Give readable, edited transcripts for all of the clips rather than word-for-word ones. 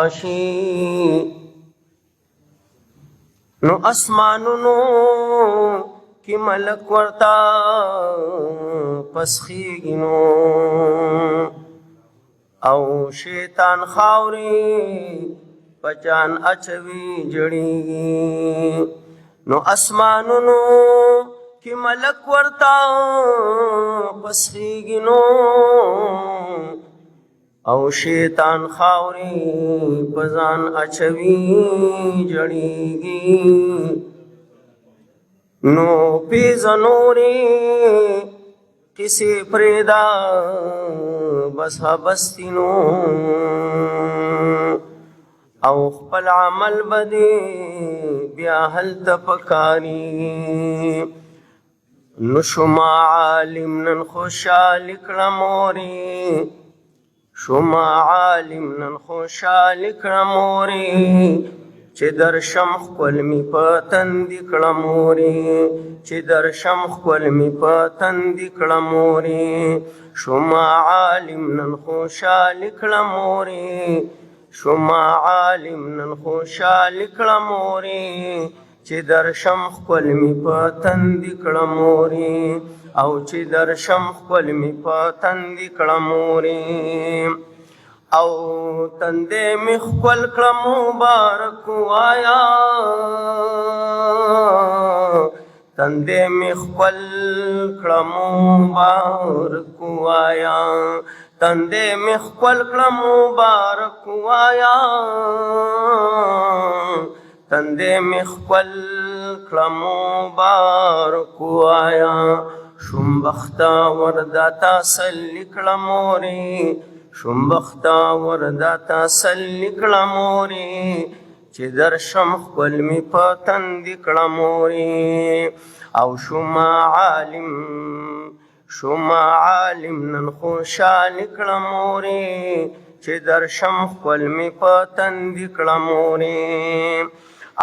شي نو اسمانونو کی ملک ورتا پسخیږي نو او شیطان خاوري پچان اچوي جړيږي نو اسمانونو کی ملک ورتا پسخیږي نو او شیطان خاوري پزان اچوي جړيږي نو پیزنوري کسی پریدا بس بستینو او خپل عمل بدی بیا هل تفکاری نو شما عالم نن خوشحال کړموري شما عالم نن خوشحال کړموري چې در شمخ کلمی پتن دی کړموري چې در شمخ کلمی پتن دی کړموري شما عالم نن خوشحال کړموري شما عالم نن خوشحال کړموري چې در شمخ کلمی پتن دی کړموري او چې در شمخ کلمی پتن دی کړموري او تندې مخ کول کړم مبارک وایا تندې مخ کول کړم مبارک وایا تندې مخ کول کړم مبارک وایا تندې مخ کول کړم مبارک وایا شوم بختا ورداتا سل کړموري شومبختا ورداتا سل کړموري چې در شمخ کلمی پتن دی کړموري او شما عالم نن خوشحال کړموري چې در شمخ کلمی پتن دی کړموري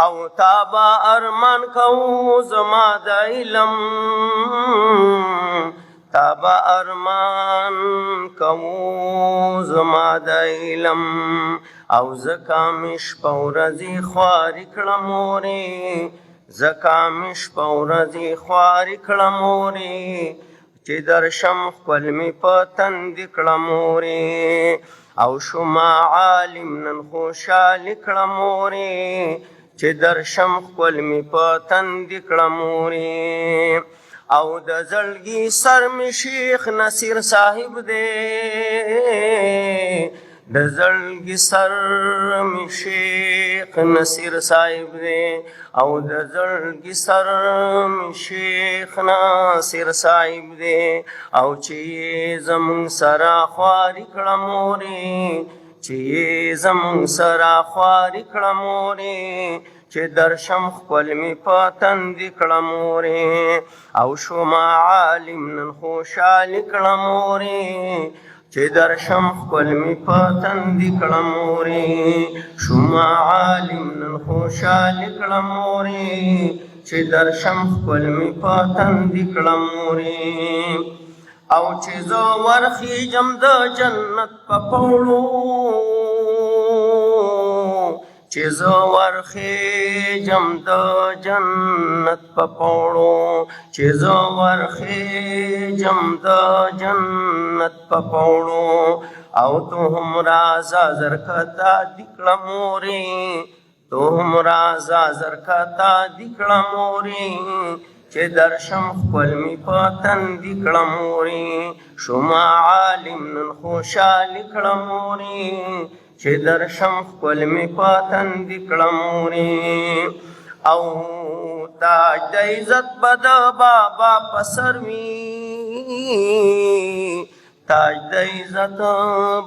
او تابا ارمان کو زما د علم تابا ارمان کوو زما د علم او زکامش پورزی خواری کړموري زکامش پورزی خواری کړموري چې در شمخ کلمی پتن دی کړموري او شما عالم نن خوشحال کړموري چې در شمخ کلمی پتن دی کړموري او د زړګي سر می شیخ نصیر صاحب دے د زړګي سر می شیخ نصیر صاحب دے او د زړګي سر می شیخ نصیر صاحب دے او چې زمون سرا خواري کړموري چې زمون سرا خواري کړموري چې در شمخ کلمی پتن دی کړموري او شما عالم نن خوشحال کړموري چې در شمخ کلمی پتن دی کړموري شما عالم نن خوشحال کړموري چې در شمخ کلمی پتن دی کړموري او چې زو ورخي جم د جنت په پوړو چې زو ورخېجم د جنت په پوړو چې زو ورخېجم د جنت په پوړو او ته هم رازه زرکتا د کړموري ته هم رازه زرکتا د کړموري چې در شمخ کلمی پتن دی کړموري شما عالم نن خوشحال کړموري چې در شمخ کلمی پتن دی کړموري او تاج د عزت بد بابا پسر وی تاج د عزت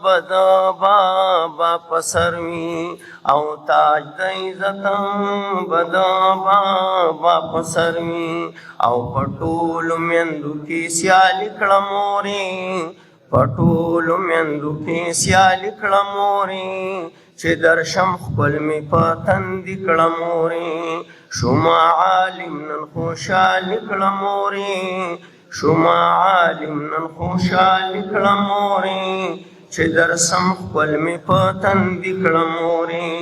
بد بابا پسر وی او تاج د عزت بد بابا پسر وی او پټول میندو کی سیال کړموري پټولو میندو کې سیال کړموري چې در شمخ کلمی پتن دی کړموري شما عالم نن خوشحال کړموري شما عالم نن خوشحال کړموري چې درسم خپل مې په تندي کړم مورې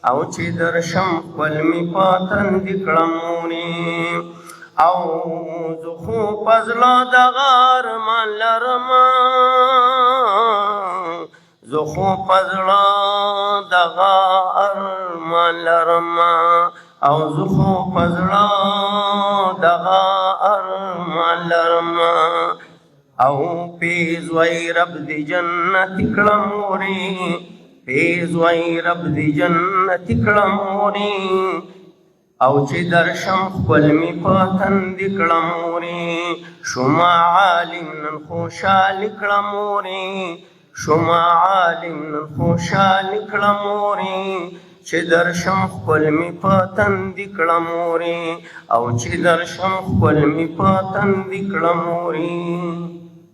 او چې درشم خپل مې په تندي کړم مورې او زه خو په زړه دغه ارمان لرمه زه خو په زړه دغه ارمان لرمه او زه خو په زړه دغه ارمان لرمه او پیز وای رب دی جنت کړم مورې پیز وای رب دی جنت کړم مورې او چې درشم خپل مې په تندي کړم مورې شوما عالم نن خوشحالي کړم مورې شوما عالم نن خوشحالي کړم مورې چې درشم خپل مې په تندي کړم مورې او چې درشم خپل مې په تندي کړم مورې